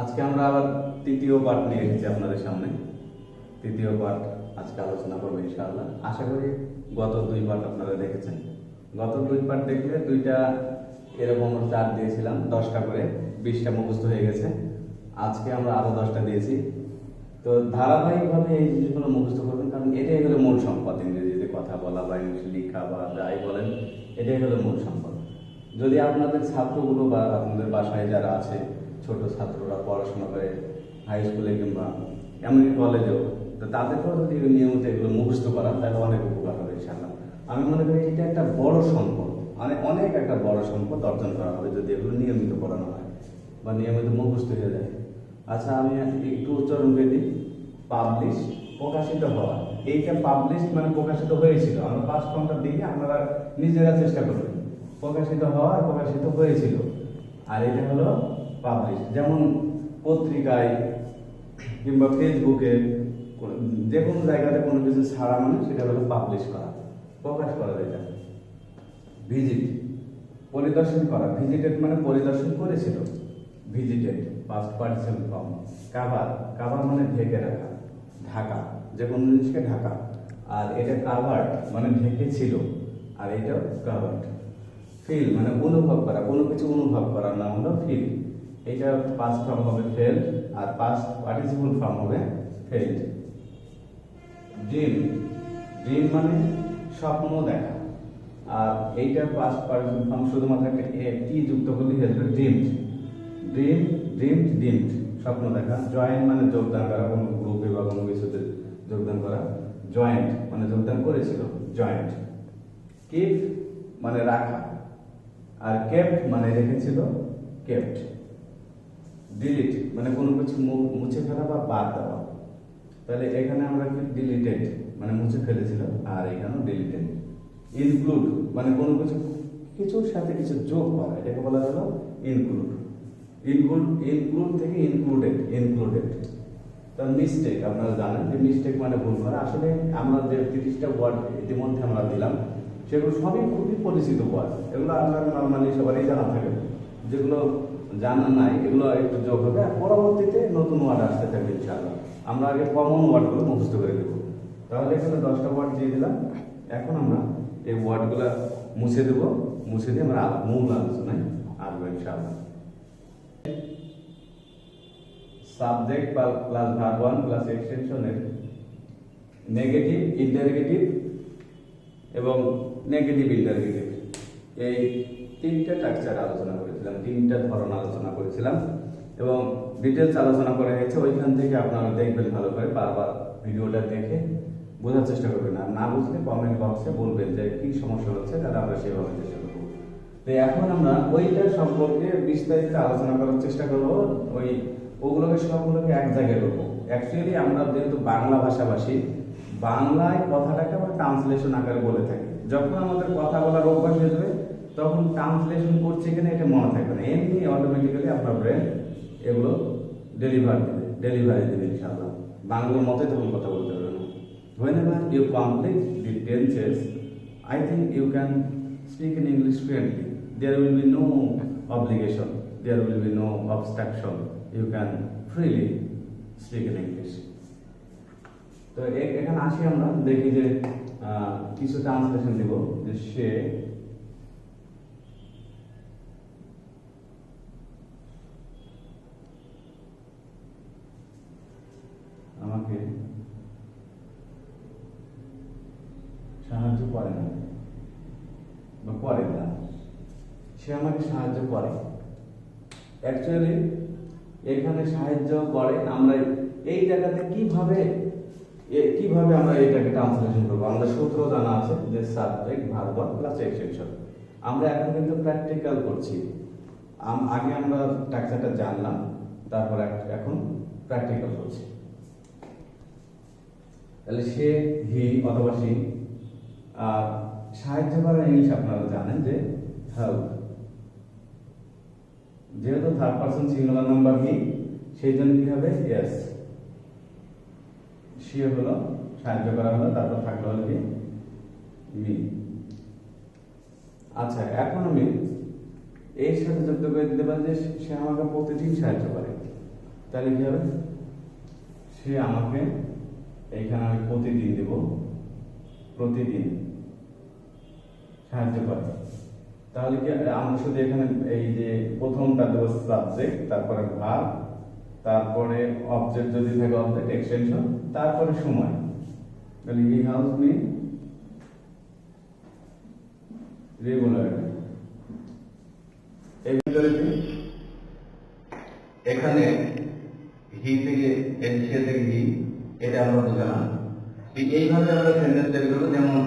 আজকে আমরা আবার তৃতীয় পার্ট নিয়ে এসেছি আপনাদের সামনে। তৃতীয় পার্ট আজকে আলোচনা করবো ইনশাআল্লাহ। আশা করি গত দুই পার্ট আপনারা দেখেছেন। গত দুই পার্ট দেখলে দুইটা এরকম চার দিয়েছিলাম, 10টা করে, 20টা মুখস্থ হয়ে গেছে। আজকে আমরা আরো 10টা দিয়েছি। তো ধারাবাহিকভাবে এই জিনিসগুলো মুখস্থ করবেন, কারণ এটাই হলো মূল সম্পদ। ইংরেজিতে কথা বলা বা ইংলিশে লেখা বা যাই বলেন, এটাই হলো মূল সম্পদ। যদি আপনাদের ছাত্রগুলো বা আপনাদের বাসায় যারা আছে ছোট ছাত্ররা পড়াশোনা করে হাই স্কুলে কিংবা এমনকি কলেজেও, তো তাদেরকেও যদি নিয়মিত এগুলো মুখস্থ করা, তাহলে অনেক উপকার হবে ইনশাআল্লাহ। আমি মনে করি এটা একটা বড় সম্পদ, অনেক একটা বড় সম্পদ অর্জন করা হবে যদি এগুলো নিয়মিত পড়ানো হয় বা নিয়মিত মুখস্থ হয়ে যায়। আচ্ছা, আমি একটু উচ্চারণ করে দিই। পাবলিশ, প্রকাশিত হওয়া। এইটা পাবলিশ মানে প্রকাশিত হয়েছিল। আমরা পাঁচ ফর্মটা দিই, আপনারা নিজেরা চেষ্টা করবেন। প্রকাশিত হওয়া আর প্রকাশিত হয়েছিল, আর এটা হলো পাবলিশ। যেমন পত্রিকায় কিংবা ফেসবুকে যে কোনো জায়গাতে কোনো কিছু ছাড়া মানে সেটা হলো পাবলিশ করা, প্রকাশ করা। এটা ভিজিট, পরিদর্শন করা। ভিজিটেড মানে পরিদর্শন করেছিল, visited past participle form. Cover, cover মানে ঢেকে রাখা, ঢাকা, যে কোনো জিনিসকে ঢাকা। আর এটা কাভার্ড মানে ঢেকেছিল, আর এটাও কাভার্ড। ফিল মানে অনুভব করা, কোনো কিছু অনুভব করার নাম হলো ফিল। এটা পাস্ট ফর্ম হবে ফেল্ড, আর পাস্ট পার্টিসিপল ফর্ম হবে ফেল্ড। ড্রিম, ড্রিম মানে স্বপ্ন দেখা, আর এইটার পাস্ট পার্টিসিপল ফর্ম শুধুমাত্র একটা টি যুক্ত করলে হয়ে যাবে ড্রিমড। ড্রিম, ড্রিমড, ড্রিমড স্বপ্ন দেখা। জয়েন মানে যোগদান করা, কোনো গ্রুপে বা কোনো কিছুতে যোগদান করা। জয়েন্ট মানে যোগদান করেছিল, জয়েন্ট। কিপ মানে রাখা, আর কেপ্ট মানে রেখেছিল, কেপ্ট। ডিলিট মানে কোনো কিছু মুছে ফেলা বা বাদ দেওয়া। তাহলে এখানে আমরা কি ডিলিটেড মানে মুছে ফেলেছিল, আর এখানেও ডিলিটেড। ইনক্লুড মানে কোনো কিছু কিছুর সাথে কিছু যোগ করা, এটাকে বলা হলো ইনক্লুড। ইনক্লুড থেকে ইনক্লুডেড, ইনক্লুডেড। তার মিস্টেক, আপনারা জানেন যে মিস্টেক মানে ভুল করা। আসলে আমরা যে 30টা ওয়ার্ড ইতিমধ্যে আমরা দিলাম, সেগুলো সবই খুবই পরিচিত ওয়ার্ড। এগুলো আপনার নর্মালি সবারই জানা থাকে। যেগুলো জানা নাই এগুলো একটু যোগ হবে, আর পরবর্তীতে নতুন ওয়ার্ড আসতে থাকবে ইনশাআল্লাহ। আমরা আগে কমন ওয়ার্ডগুলো মুখস্থ করে দেবো। তাহলে এখানে 10টা ওয়ার্ড দিয়ে দিলাম। এখন আমরা এই ওয়ার্ডগুলো মুছে দেবো, মুছে দিয়ে আমরা মূল আলোচনায় আসবো ইনশাআল্লাহ। Subject plus verb one plus এক্সটেনশনের নেগেটিভ, ইন্টারগেটিভ এবং নেগেটিভ ইন্টারগেটিভ, এই তিনটা স্ট্রাকচার আলোচনা করেছিলাম, তিনটা ধরন আলোচনা করেছিলাম এবং ডিটেলস আলোচনা করা হয়েছে। ওইখান থেকে আপনারা দেখবেন ভালো করে, বারবার ভিডিওটা দেখে বোঝার চেষ্টা করবেন। আর না বুঝলে কমেন্ট বক্সে বলবেন যে কি সমস্যা হচ্ছে, তাহলে আমরা সেভাবে চেষ্টা করবো। তো এখন আমরা ওইটা সম্পর্কে বিস্তারিত আলোচনা করার চেষ্টা করবো। ওগুলোকে সবগুলোকে এক জায়গায় করবো। অ্যাকচুয়ালি আমরা যেহেতু বাংলা ভাষাভাষী, বাংলায় কথাটাকে আমরা ট্রান্সলেশন আকারে বলে থাকি। যখন আমাদের কথা বলার অভ্যাস হয়ে যাবে, তখন ট্রান্সলেশন করছে কিনা এটা মনে থাকবে না, এমনি অটোমেটিক্যালি আপনার ব্রেন এগুলো ডেলিভারি দেবে ইনশাআল্লাহ। বাংলার মতোই তখন কথা বলতে পারবে না। Whenever you complete the tenses, I think you can speak in English fluently. There will be no obligation, there will be no obstruction. You can freely speak in English. তো এখানে আসি, আমরা দেখি যে কিছু ট্রান্সলেশন দিব। যে সে আমাকে সাহায্য করে না বা করে না, সে আমাকে সাহায্য করে। অ্যাকচুয়ালি এখানে সাহায্য করে, আমরা এই জায়গাতে কিভাবে আমরা এটাকে ট্রান্সলেশন করবো। আমাদের সূত্র জানা আছে যে সাবজেক্ট ভার্ব প্লাস এক্সটেনশন। আমরা এখন কিন্তু প্র্যাকটিক্যাল করছি। আগে আমরা স্ট্রাকচারটা জানলাম, তারপর এখন প্র্যাকটিক্যাল করছি। তাহলে সে, হি অথবা সি। আর সাহায্য করার ইংলিশ আপনারা জানেন যে হেল্প। যেহেতু third person singular number he, সেই জন্য কি হবে এস। সে হলো সাহায্য করা হলো, তারপর থাকলো হলো কি মি। আচ্ছা, এখন আমি এর সাথে যুক্ত করে দিতে পারি যে সে আমাকে প্রতিদিন সাহায্য করে। তাহলে কি হবে, সে আমাকে এইখানে আমি প্রতিদিন দেব, প্রতিদিন সাহায্য করে। তাহলে কি আমরা শুধু এখানে এই যে প্রথমটা দেবো সাবজেক্ট, তারপরে ভার্ব, তারপরে অবজেক্ট যদি থাকে অবজেক্ট এক্সটেনশন, তারপরে সময়। তাহলে হি হেল্পস মি রেগুলারলি। এই ভিতরে এখানে হি থেকে সে থেকে হি, এটা আমরা বুঝলাম। এইভাবে আমরা সেন্টেন্স তৈরি করবো। যেমন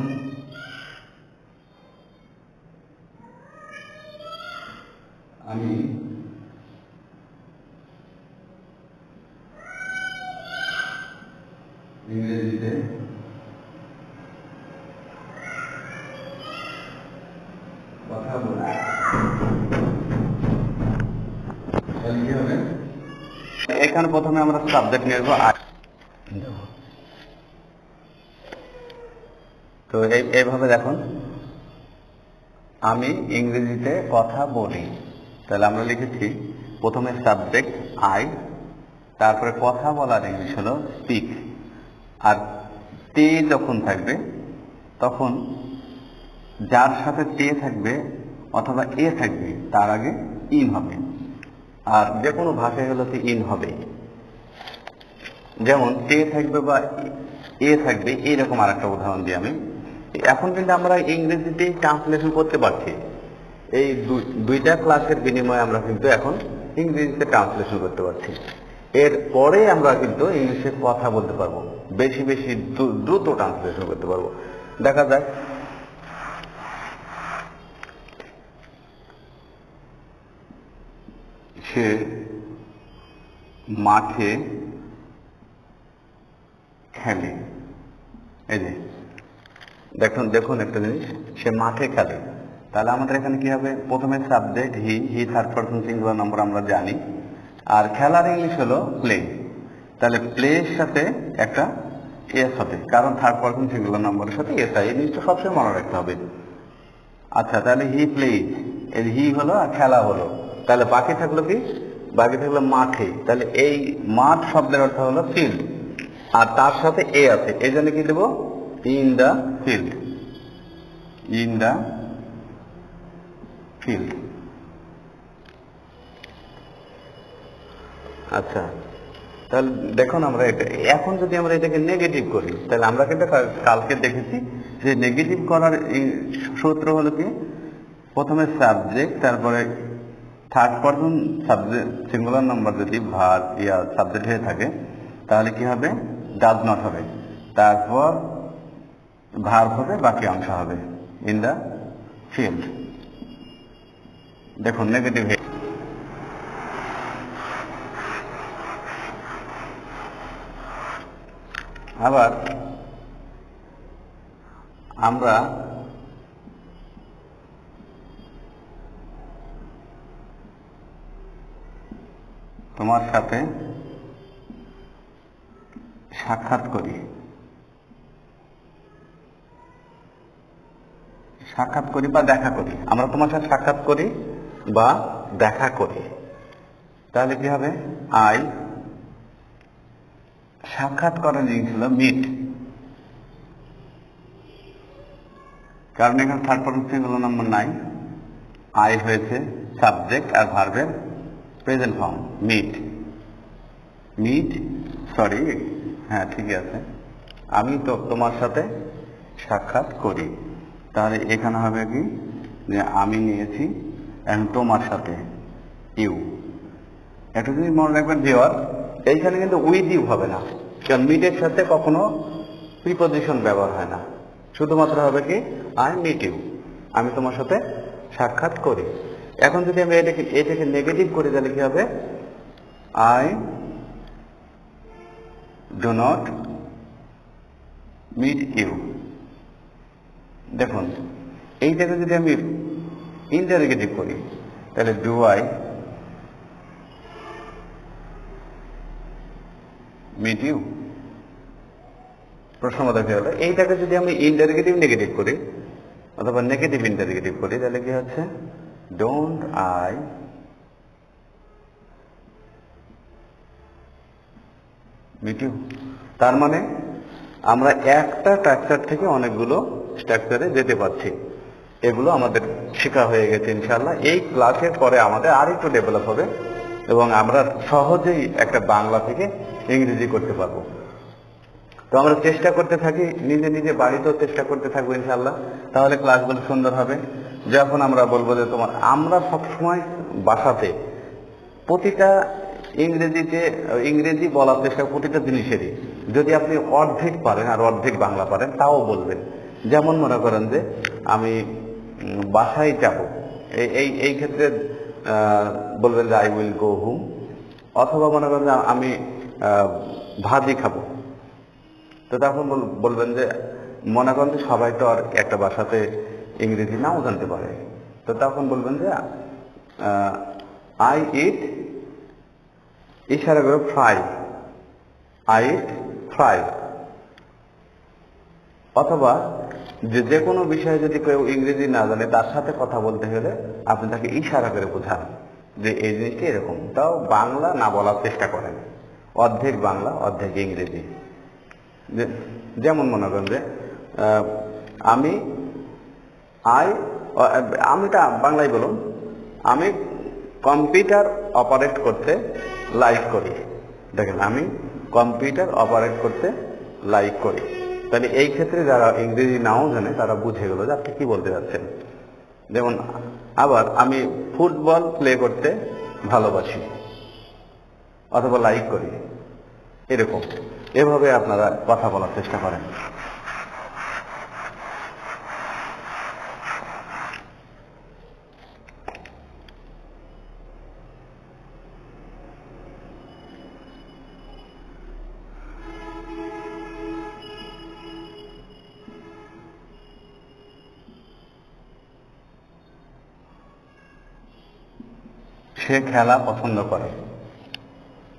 আমি ইংরেজিতে কথা বলি। কি হবে, এখানে প্রথমে আমরা সাবজেক্ট নিয়ে আসবো আই। তো এইভাবে দেখুন, আমি ইংরেজিতে কথা বলি। তাহলে আমরা লিখেছি প্রথমে সাবজেক্ট আই, তারপরে কথা বলার ইংলিশ হলো স্পিক। আর তে যখন থাকবে তখন যার সাথে তে থাকবে অথবা এ থাকবে তার আগে ইন হবে। আর যে কোনো ভাষায় হলো ইন হবে। যেমন তে থাকবে বা এ থাকবে, এইরকম আর একটা উদাহরণ দিই আমি। এখন কিন্তু আমরা ইংরেজিতে ট্রান্সলেশন করতে পারছি। এই দুইটা ক্লাসের বিনিময়ে আমরা কিন্তু এখন ইংরেজিতে ট্রান্সলেশন করতে পারছি। এর পরে আমরা কিন্তু ইংলিশে কথা বলতে পারবো, বেশি বেশি দ্রুত ট্রান্সলেশন করতে পারবো। দেখা যায় সে মাঠে খেলে। এই যে দেখুন দেখুন একটা জিনিস, সে মাঠে খেলে। তাহলে আমাদের এখানে কি হবে, প্রথমে subject he, he third person singular number আমরা জানি। আর খেলার ইংলিশ হলো প্লে। তাহলে প্লের সাথে একটা এস হবে, কারণ থার্ড পারসন সিঙ্গুলার নাম্বারের সাথে এস হয়। এই জিনিসটা সবসময় মনে রাখতে হবে। আচ্ছা, তাহলে হি প্লেজ, এই হি হলো আর খেলা হলো। তাহলে বাকি থাকলো কি, বাকি থাকলো মাঠে। তাহলে এই মাঠ শব্দের অর্থ হলো ফিল্ড, আর তার সাথে এ আছে, এই জন্য কি দেবো, in the field, in the field. আচ্ছা, তাহলে দেখুন আমরা এটা এখন যদি আমরা এটাকে নেগেটিভ করি, তাহলে আমরা কিন্তু কালকে দেখেছি যে নেগেটিভ করার সূত্র হলো কি, প্রথমে সাবজেক্ট, তারপরে third person subject singular number যদি ভার্ব ইয়া সাবজেক্ট হয়ে থাকে তাহলে কি হবে, ডাজ নট হবে, তারপর ভার্ব হবে, বাকি অংশ হবে ইন দা ফিল্ড। দেখুন নেগেটিভ। আবার আমরা তোমার সাথে সাক্ষাৎ করি, সাক্ষাৎ করি বা দেখা করি। আমরা তোমার সাথে সাক্ষাৎ করি বা দেখা করি। তাহলে কি হবে, আই, সাক্ষাৎ করার জিনিস হলো মিট, কারণ এখানে থার্ড পারসন সিঙ্গুলার নাম্বার নাই। আই হয়েছে সাবজেক্ট আর ভার্বের present form, meet, meet, sorry, হ্যাঁ ঠিকই আছে। আমি তো তোমার সাথে সাক্ষাৎ করি। তাহলে এখানে হবে কি, যে আমি নিয়েছি, এখন তোমার সাথে ইউ। একটা জিনিস মনে রাখবেন ভিউয়ার, এইখানে কিন্তু উইথ ইউ হবে না, কারণ মিটের সাথে কখনো প্রিপজিশন ব্যবহার হয় না। শুধুমাত্র হবে কি, আই মিট ইউ, আমি তোমার সাথে সাক্ষাৎ করি। এখন যদি আমি এটাকে নেগেটিভ করি তাহলে কি হবে, I do not meet you. দেখুন এইটাকে যদি আমি ইন্টারোগেটিভ করি তাহলে ডু আই মিট ইউ, প্রশ্নবোধক হলো। এইটাকে যদি আমি ইন্টারোগেটিভ নেগেটিভ করি অথবা নেগেটিভ ইন্টারোগেটিভ করি তাহলে কি হচ্ছে, ডোন্ট আই মিটিউ। তার মানে আমরা একটা স্ট্রাকচার থেকে অনেকগুলো স্ট্রাকচারে যেতে পারছি। এগুলো আমাদের শেখা হয়ে গেছে ইনশাআল্লাহ। এই ক্লাসের পরে আমাদের আর একটু ডেভেলপ হবে এবং আমরা সহজেই একটা বাংলা থেকে ইংরেজি করতে পারবো। তো আমরা চেষ্টা করতে থাকি, নিজে নিজে বাড়িতেও চেষ্টা করতে থাকবো ইনশাআল্লাহ। তাহলে ক্লাসগুলো সুন্দর হবে। যখন আমরা বলবো যে আমরা সবসময় বাসাতে প্রতিটা ইংরেজি বলার চেষ্টা, প্রতিটা জিনিসেরই যদি আপনি অর্ধেক পারেন আর অর্ধেক বাংলা পারেন তাও বলবেন। যেমন মনে করেন যে আমি বাসায় যাব, এই ক্ষেত্রে বলবেন যে আই উইল গো হোম। অথবা মনে করেন যে আমি ভাজি খাবো, তো তখন বলবেন যে মনে করেন যে সবাই তো আর একটা বাসাতে ইংরেজি নাও জানতে পারে, তো তখন বলবেন যে আই ইট, ইশারা করে ফ্রাই, আই ইট ফ্রাই। অথবা যে কোনো বিষয়ে যদি কেউ ইংরেজি না জানে তার সাথে কথা বলতে হলে আপনি তাকে ইশারা করে বোঝান যে এই জিনিসটা এরকম। তাও বাংলা না বলার চেষ্টা করেন, অর্ধেক বাংলা অর্ধেক ইংরেজি। যেমন মনে করেন যে আমিটা বাংলায় বলুন, আমি কম্পিউটার অপারেট করতে লাইক করি। দেখেন, আমি কম্পিউটার অপারেট করতে লাইক করি। তাহলে এই ক্ষেত্রে যারা ইংরেজি নাও জানে তারা বুঝে গেল যে আপনি কি বলতে যাচ্ছেন। যেমন আবার আমি ফুটবল প্লে করতে ভালোবাসি অথবা লাইক করি, এরকম। এভাবে আপনারা কথা বলার চেষ্টা করেন। সে খেলা পছন্দ করে,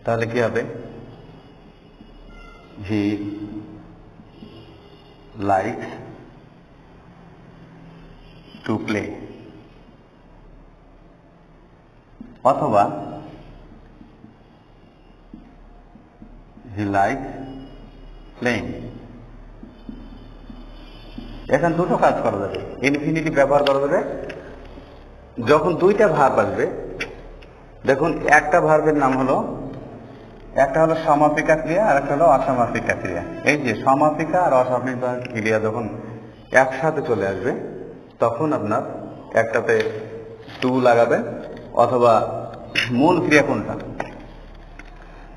তাহলে কি হবে? He likes to play. অথবা হি লাইকস প্লেইং। এখন দুটো কাজ করা যাবে, ইনফিনিটিভ ব্যবহার করা যাবে যখন দুইটা ভার্ব আসবে। দেখুন, একটা ভার্বের নাম হলো, একটা হলো সমাপিকা ক্রিয়া আর একটা হলো অসমাপিকা ক্রিয়া। এই যে সমাপিকা আর অসমাপিকা ক্রিয়া যখন একসাথে চলে আসবে তখন আপনার একটাতে টু লাগাবেন। অথবা মূল ক্রিয়া কোনটা?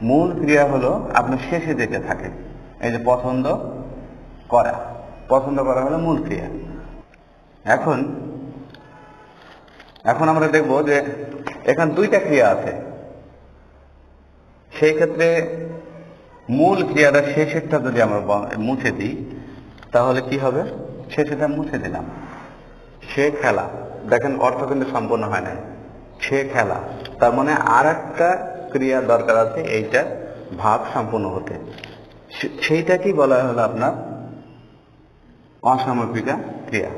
মূল ক্রিয়া হলো আপনার শেষে যেটা থাকে, এই যে পছন্দ করা, পছন্দ করা হলো মূল ক্রিয়া। এখন আমরা দেখব যে এখানে দুইটা ক্রিয়া আছে, সেই ক্ষেত্রে মূল ক্রিয়াটা শেষেরটা যদি আমরা মুছে দিই তাহলে কি হবে? শেষেরটা মুছে দিলাম। সে খেলা, দেখেন অর্থ কিন্তু সম্পূর্ণ হয় না। সে খেলা, তার মানে আর একটা ক্রিয়া দরকার আছে এইটা ভাব সম্পূর্ণ হতে। সেইটা কি বলা হলো আপনার অসমাপিকা ক্রিয়া।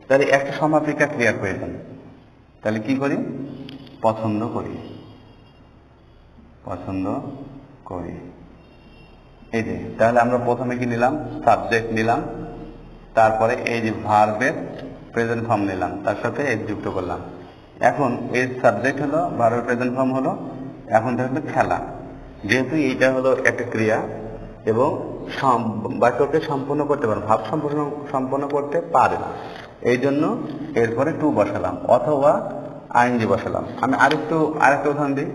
তাহলে একটা সমাপিকা ক্রিয়ার প্রয়োজন। তাহলে কি করি? পছন্দ করি, পছন্দ করি। এই যে, তাহলে আমরা প্রথমে কি নিলাম? সাবজেক্ট নিলাম, তারপরে এই যে ভার্বের প্রেজেন্ট ফর্ম নিলাম, তার সাথে এর যুক্ত করলাম। এখন এর সাবজেক্ট হলো, ভার্বের প্রেজেন্ট ফর্ম হলো, এখন থাকবে খেলা। যেহেতু এইটা হলো একটা ক্রিয়া এবং বাক্যকে সম্পূর্ণ করতে পারে, ভাব সম্পূর্ণ করতে পারে না, এই জন্য এরপরে টু বসালাম অথবা আইএনজি বসালাম। আমি আরেকটা উদাহরণ দিই।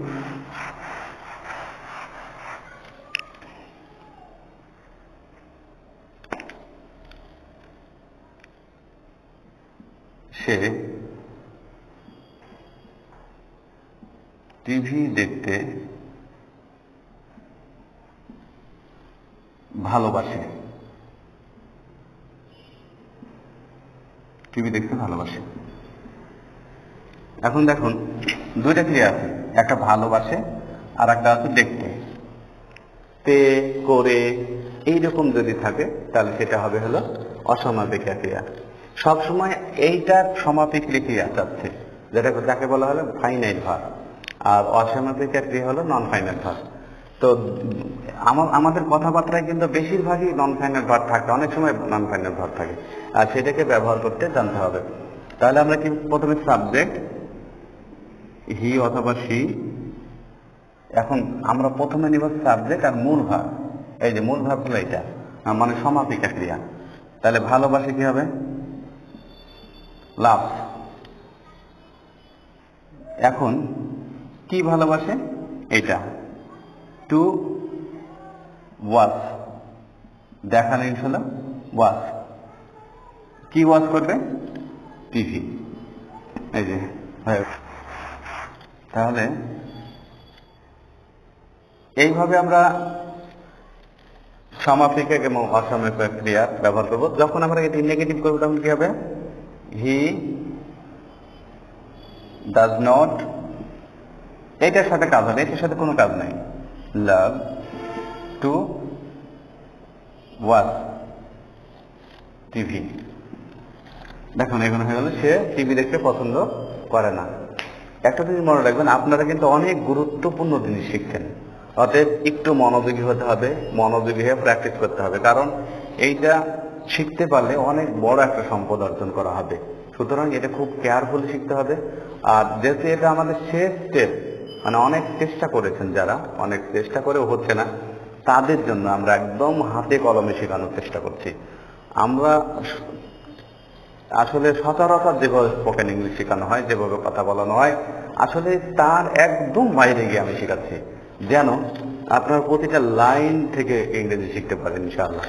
সে টিভি দেখতে ভালোবাসে, টিভি দেখতে ভালোবাসে। এখন দেখুন, দুইটা ক্রিয়া আছে, একটা ভালোবাসে আর একটা আছে দেখতে। তে, করে, এইরকম যদি থাকে তাহলে সেটা হবে হলো অসমাপিকা ক্রিয়া। সবসময় এইটা সমাপিকা ক্রিয়া যাচ্ছে, যাকে বলা হলো ফাইনাইট ভার্ব, আর অসমাপিকা ক্রিয়া হলো নন ফাইনাইট ভার্ব। তো আমাদের কথাবার্তায় কিন্তু বেশিরভাগই নন ফাইনাল ভার্ব থাকে, অনেক সময় নন ফাইনাল ভার্ব থাকে, আর সেটাকে ব্যবহার করতে জানতে হবে। তাহলে আমরা কি প্রথমে সাবজেক্ট হি অথবা সি। এখন আমরা প্রথমে নিব সাবজেক্ট আর মূল ভাব। এই যে মূল ভাব হলো এটা, মানে সমাপিকা ক্রিয়া। তাহলে ভালোবাসে কি হবে? লাভ। এখন কি ভালোবাসে? এটা টু ওয়াচ, দেখা জিনিস হলো ওয়াচ। কি ওয়াচ করবে? টিভি। এই যে তাহলে এইভাবে আমরা সমাপিকা এবং অসমাপিকা ক্রিয়া ব্যবহার করব। যখন আমরা এটি নেগেটিভ করবো তখন কি হবে? হি ডাজ নট, এটার সাথে কাজ হবে, এটার সাথে কোনো কাজ নাই। Love to watch TV. দেখুন এখানে হয়ে গেল সে টিভি দেখতে পছন্দ করে না। একটা জিনিস মনে রাখবেন, আপনারা কিন্তু অনেক গুরুত্বপূর্ণ জিনিস শিখছেন, অতএব একটু মনোযোগী হতে হবে, মনোযোগী হয়ে প্র্যাকটিস করতে হবে, কারণ এইটা শিখতে পারলে অনেক বড় একটা সম্পদ অর্জন করা হবে। সুতরাং এটা খুব কেয়ারফুলি শিখতে হবে। আর যেহেতু এটা আমাদের শেষ স্টেপ, মানে অনেক চেষ্টা করেছেন যারা, অনেক চেষ্টা করেও হচ্ছে না, তাদের জন্য আমরা একদম হাতে কলমে শেখানোর চেষ্টা করছি। আমরা আসলে সচরাচর যেভাবে স্পোকেন ইংলিশ শেখানো হয়, যেভাবে কথা বলানো হয়, আসলে তার একদম বাইরে গিয়ে আমি শেখাচ্ছি, যেন আপনার প্রতিটা লাইন থেকে ইংরেজি শিখতে পারেন ইনশাআল্লাহ।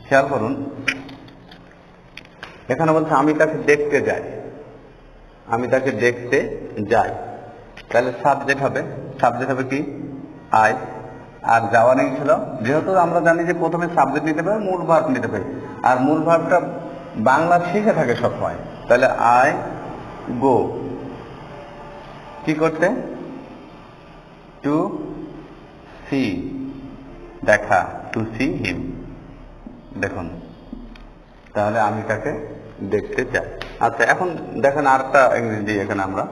খেয়াল করুন, এখানে বলছে আমি তাকে দেখতে যাই, আমি তাকে দেখতে যাই। তাহলে সাবজেক্ট হবে কি? আই। আর যাওয়া নেই ছিল, যেহেতু আমরা জানি যে প্রথমে সাবজেক্ট নিতে পারি, মূল ভার্ব নিতে পারি, আর মূল ভার্বটা বাংলা শিখে থাকে সবসময়। তাহলে আই গো কি করতে? টু সি, দেখা, টু সি হিম। দেখুন, তাহলে আমি তাকে দেখতে চাই। আচ্ছা, এখন দেখেন আরেকটা ইংরেজি দিই, এখানে আমরা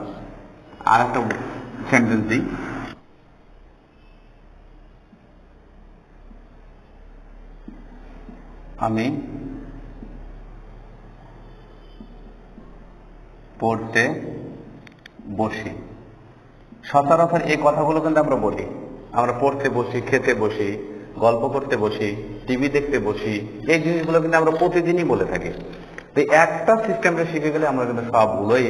আরেকটা সেন্টেন্স দিই। আমি পড়তে বসি। সচরাচর এই কথাগুলো কিন্তু আমরা বলি, আমরা পড়তে বসি, খেতে বসি, গল্প করতে বসি, টিভি দেখতে বসি, এই জিনিসগুলো কিন্তু আমরা প্রতিদিনই বলে থাকি। তো একটা সিস্টেমটা শিখে গেলে আমরা কিন্তু সবগুলোই,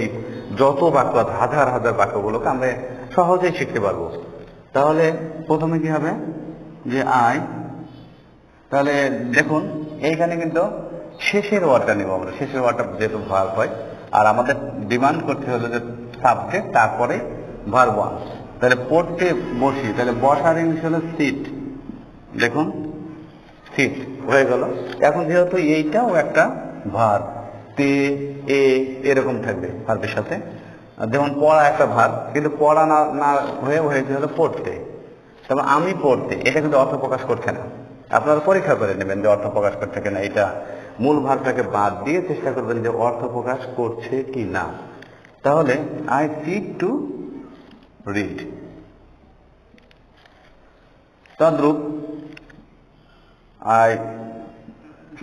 যত বাক্য, হাজার হাজার বাক্যগুলোকে আমরা সহজেই শিখতে পারবো। তাহলে প্রথমে কি হবে? যে আই। তাহলে দেখুন এইখানে কিন্তু শেষের ওয়ার্ডটা নেব আমরা, শেষের ওয়ার্ডটা যেহেতু ভার্ব হয়, আর আমাদের ডিমান্ড করতে হলো যে সাবজেক্ট তারপরে ভার্ব ওয়ান। তাহলে পড়তে বসি, তাহলে বসার ইংলিশ হলো সিট। দেখুন সিট হয়ে গেল। এখন যেহেতু এইটাও একটা ভার্ব, তে এ এরকম থাকবে ভার্বের সাথে, যেমন পড়া একটা ভার্ব, কিন্তু পড়া না হয়েছে হলো পড়তে। তবে আমি পড়তে, এটা কিন্তু অর্থ প্রকাশ করছে না। আপনারা পরীক্ষা করে নেবেন যে অর্থ প্রকাশ করছে কিনা, এটা মূল ভার্বটাকে বাদ দিয়ে চেষ্টা করবেন যে অর্থ প্রকাশ করছে কি না। তাহলে আই সিট টু রিড। তদ্রূপ আই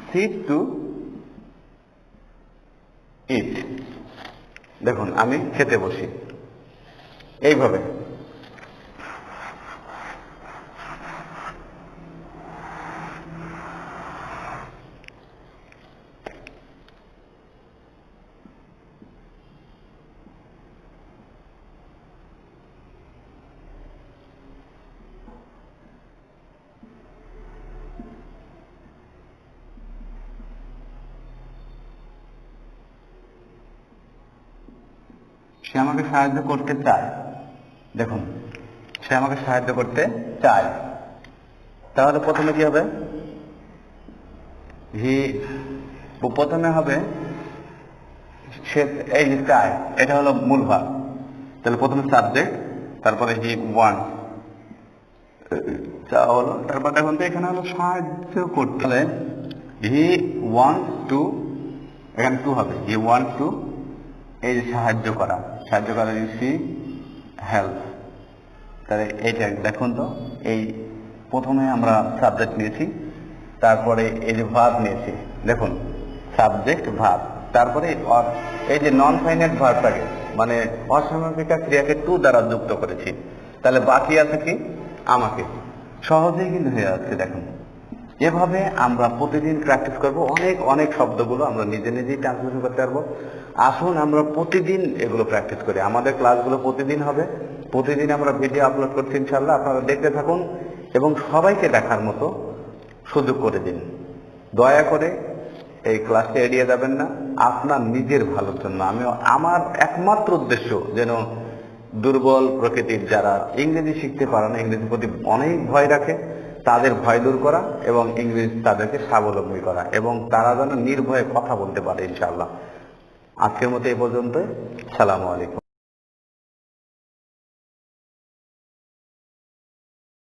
সিট টু ইট। দেখুন আমি খেতে বসি, এইভাবে। সে আমাকে সাহায্য করতে চায়। দেখুন সে আমাকে সাহায্য করতে চায়। তাহলে প্রথমে কি হবে? প্রথমে হবে সে এই যে চায়, এটা হলো মূল ভাব। তাহলে প্রথমে সাবজেক্ট, তারপরে হি ওয়ান্ট, চাওয়া হলো, তারপর দেখুন তো এখানে হলো সাহায্য করতে হলে হি ওয়ান্ট টু, এখানে টু হবে, হি ওয়ান্ট টু, এই যে সাহায্য করা, সাহায্য করা সি হেল্প। তাহলে এইটা দেখুন তো, এই প্রথমে আমরা সাবজেক্ট নিয়েছি, তারপরে এই যে ভার্ব নিয়েছি, দেখুন সাবজেক্ট ভার্ব, তারপরে এই যে নন ফাইনাইট ভার্বটাকে মানে অসমাপিকা ক্রিয়াকে টু দ্বারা যুক্ত করেছি। তাহলে বাকি আছে কি আমাকে, সহজেই কিন্তু হয়ে যাচ্ছে। দেখুন এভাবে আমরা প্রতিদিন প্র্যাকটিস করব, অনেক অনেক শব্দগুলো আমরা নিজে নিজেই ট্রান্সলেশন করতে পারবো। আসুন আমরা প্রতিদিন এগুলো প্র্যাকটিস করি। আমাদের ক্লাসগুলো প্রতিদিন হবে, প্রতিদিন আমরা ভিডিও আপলোড করছি ইনশাআল্লাহ, আপনারা দেখতে থাকুন এবং সবাইকে দেখার মতো সুযোগ করে দিন। দয়া করে এই ক্লাসে এড়িয়ে যাবেন না, আপনার নিজের ভালোর জন্য। আমি আমার একমাত্র উদ্দেশ্য যেন দুর্বল প্রকৃতির যারা ইংরেজি শিখতে পারে না, ইংরেজির প্রতি অনেক ভয় রাখে, তাদের ভয় দূর করা এবং ইংরেজি তাদেরকে স্বাবলম্বী করা, এবং তারা যেন নির্ভয়ে কথা বলতে পারে ইনশাআল্লাহ। আজকের মতো এই পর্যন্ত। সালামু আলাইকুম।